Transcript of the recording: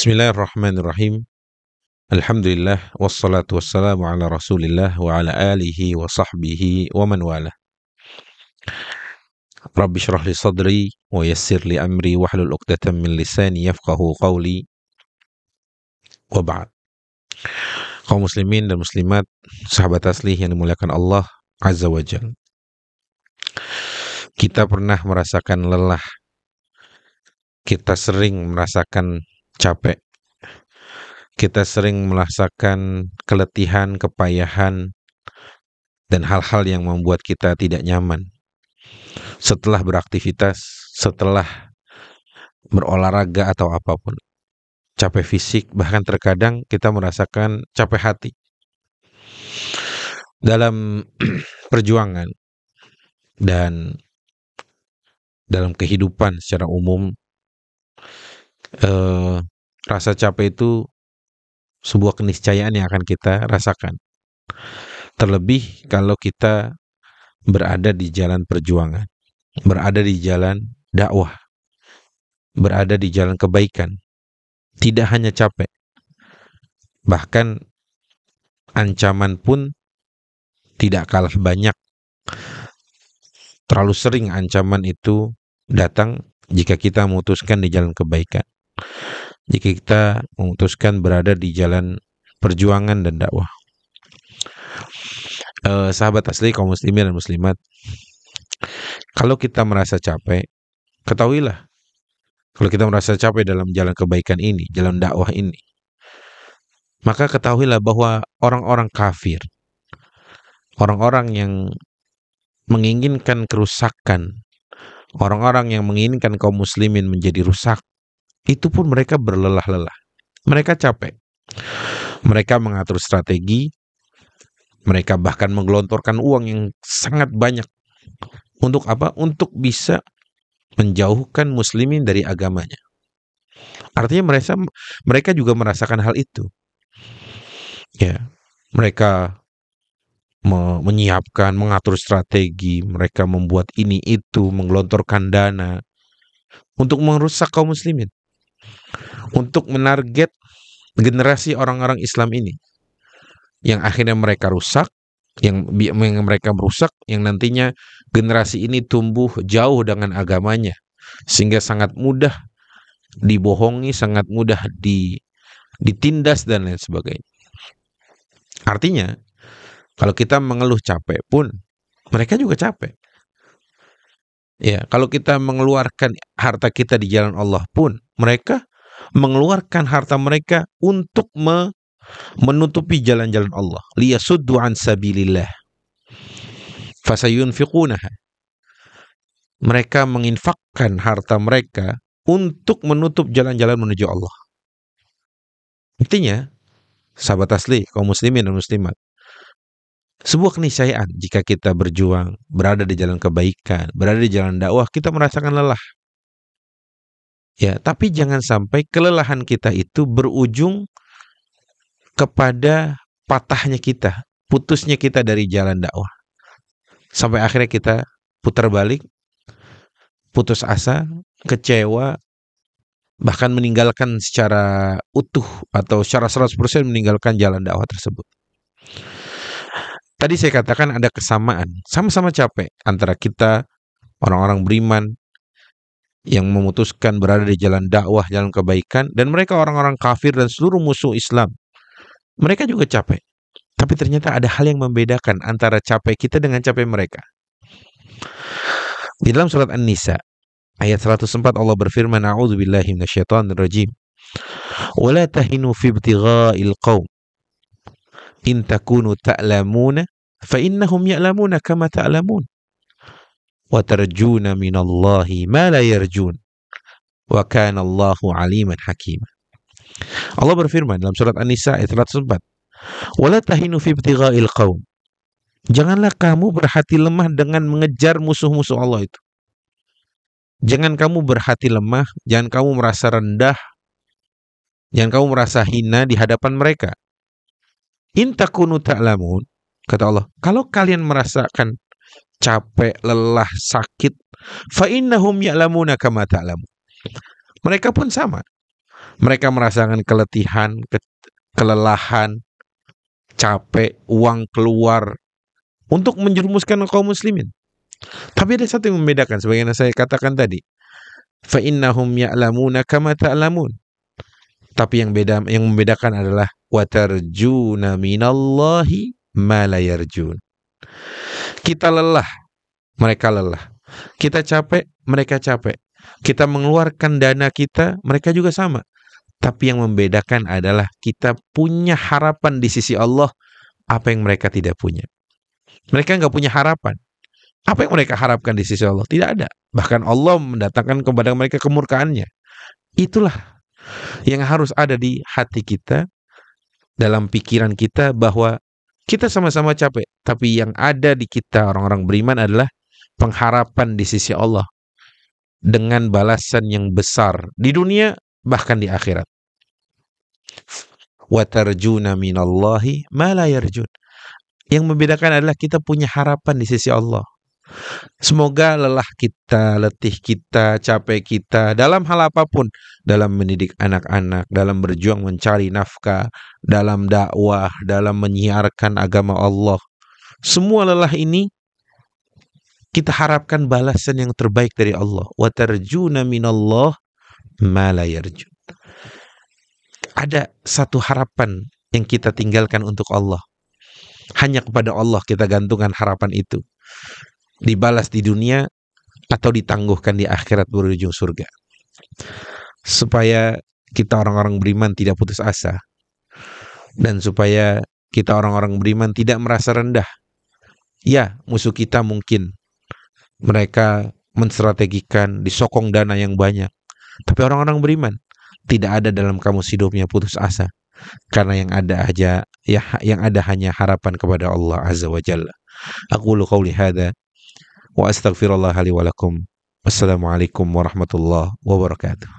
Bismillahirrahmanirrahim. Alhamdulillah wassalatu wassalamu ala Rasulillah wa ala alihi wa sahbihi wa man wala. Rabbi shrah li sadri wa yassir li amri wahlul 'uqdatam min lisani yafqahu qawli. Wa ba'd. Kaum muslimin dan muslimat, sahabat asli yang dimuliakan Allah Azza wa Jalla. Kita pernah merasakan lelah. Kita sering merasakan capek. Kita sering merasakan keletihan, kepayahan, dan hal-hal yang membuat kita tidak nyaman. Setelah beraktivitas, setelah berolahraga atau apapun. Capek fisik, bahkan terkadang kita merasakan capek hati. Dalam perjuangan dan dalam kehidupan secara umum, rasa capek itu sebuah keniscayaan yang akan kita rasakan. Terlebih kalau kita berada di jalan perjuangan, berada di jalan dakwah, berada di jalan kebaikan. Tidak hanya capek, bahkan ancaman pun tidak kalah banyak. Terlalu sering ancaman itu datang jika kita memutuskan di jalan kebaikan, jika kita memutuskan berada di jalan perjuangan dan dakwah. Sahabat asli kaum muslimin dan muslimat, kalau kita merasa capek, ketahuilah, kalau kita merasa capek dalam jalan kebaikan ini, jalan dakwah ini, maka ketahuilah bahwa orang-orang kafir, orang-orang yang menginginkan kerusakan, orang-orang yang menginginkan kaum muslimin menjadi rusak, itu pun mereka berlelah-lelah. Mereka capek. Mereka mengatur strategi. Mereka bahkan menggelontorkan uang yang sangat banyak. Untuk apa? Untuk bisa menjauhkan muslimin dari agamanya. Artinya mereka juga merasakan hal itu. Ya, mereka menyiapkan, mengatur strategi, mereka membuat ini itu, menggelontorkan dana untuk merusak kaum muslimin, untuk menarget generasi orang-orang Islam ini, yang akhirnya mereka rusak, yang mereka merusak, yang nantinya generasi ini tumbuh jauh dengan agamanya, sehingga sangat mudah dibohongi, sangat mudah ditindas dan lain sebagainya. Artinya, kalau kita mengeluh capek pun, mereka juga capek. Ya, kalau kita mengeluarkan harta kita di jalan Allah pun, mereka mengeluarkan harta mereka untuk menutupi jalan-jalan Allah. Liyasuddu an sabilillah. Fasayunfiqunaha. Mereka menginfakkan harta mereka untuk menutup jalan-jalan menuju Allah. Intinya, sahabat asli, kaum muslimin dan muslimat, sebuah keniscayaan jika kita berjuang, berada di jalan kebaikan, berada di jalan dakwah, kita merasakan lelah. Ya, tapi jangan sampai kelelahan kita itu berujung kepada patahnya kita, putusnya kita dari jalan dakwah. Sampai akhirnya kita putar balik, putus asa, kecewa, bahkan meninggalkan secara utuh atau secara 100% meninggalkan jalan dakwah tersebut. Tadi saya katakan ada kesamaan, sama-sama capek antara kita, orang-orang beriman yang memutuskan berada di jalan dakwah, jalan kebaikan, dan mereka orang-orang kafir dan seluruh musuh Islam. Mereka juga capek. Tapi ternyata ada hal yang membedakan antara capek kita dengan capek mereka. Di dalam surat An-Nisa, ayat 104 Allah berfirman, A'udzubillahi minasyaitonirrajim. Wa la tahinu fi ibtigha'il qaum. In takunu ta'lamuna fa innahum ya'lamuna kama ta'lamun wa tarjuna minallahi ma la yarjun wa kana Allahu aliman hakim. Allah berfirman dalam surat An-Nisa ayat 104, wa la tahinu fi ibtigha'il qaum. Janganlah kamu berhati lemah dengan mengejar musuh-musuh Allah itu. Jangan kamu berhati lemah, jangan kamu merasa rendah, jangan kamu merasa hina di hadapan mereka. In takunu ta'lamun, kata Allah, kalau kalian merasakan capek, lelah, sakit, fa innahum ya'lamuna kama ta'lamun. Mereka pun sama. Mereka merasakan keletihan, kelelahan, capek, uang keluar untuk menjerumuskan kaum muslimin. Tapi ada satu yang membedakan, sebagaimana saya katakan tadi. Fa innahum ya'lamuna kama ta'lamun. Tapi yang membedakan adalah wa tarjuna minallahi ma la yarjun. Kita lelah, mereka lelah. Kita capek, mereka capek. Kita mengeluarkan dana kita, mereka juga sama. Tapi yang membedakan adalah kita punya harapan di sisi Allah apa yang mereka tidak punya. Mereka nggak punya harapan. Apa yang mereka harapkan di sisi Allah? Tidak ada. Bahkan Allah mendatangkan kepada mereka kemurkaannya. Itulah yang harus ada di hati kita, dalam pikiran kita, bahwa kita sama-sama capek. Tapi yang ada di kita orang-orang beriman adalah pengharapan di sisi Allah dengan balasan yang besar di dunia bahkan di akhirat. Wa tarjuna minallahi ma la yarjun. Yang membedakan adalah kita punya harapan di sisi Allah. Semoga lelah kita, letih kita, capek kita dalam hal apapun, dalam mendidik anak-anak, dalam berjuang mencari nafkah, dalam dakwah, dalam menyiarkan agama Allah, semua lelah ini kita harapkan balasan yang terbaik dari Allah. Wa tarjuna minallah ma la yarjun. Ada satu harapan yang kita tinggalkan untuk Allah. Hanya kepada Allah kita gantungkan harapan itu. Dibalas di dunia atau ditangguhkan di akhirat berujung surga. Supaya kita orang-orang beriman tidak putus asa. Dan supaya kita orang-orang beriman tidak merasa rendah. Ya, musuh kita mungkin mereka menstrategikan, disokong dana yang banyak. Tapi orang-orang beriman tidak ada dalam kamus hidupnya putus asa. Karena yang ada hanya harapan kepada Allah Azza wa Jalla. Aqulu qawli hadza wa astaghfirullah li wa lakum. Wassalamualaikum warahmatullahi wabarakatuh.